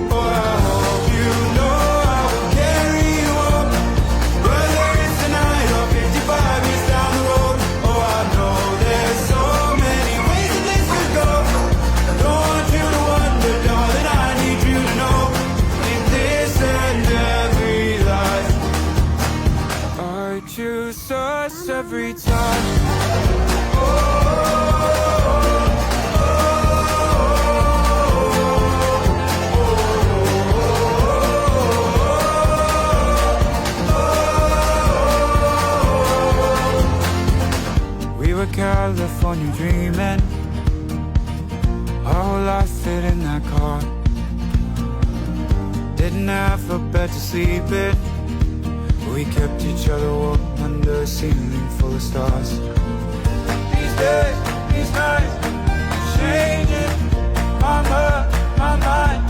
Oh, I hope you know I will carry you up, whether it's tonight or 55 years down the road. Oh, I know there's so many ways that this could go. I don't want you to wonder, darling, I need you to know, in this and every life, I choose us every time. We were California dreaming, our whole life fit in that car. Didn't have a bed to sleep in, we kept each other warm under a ceiling full of stars. These days, these nights, changing my mind.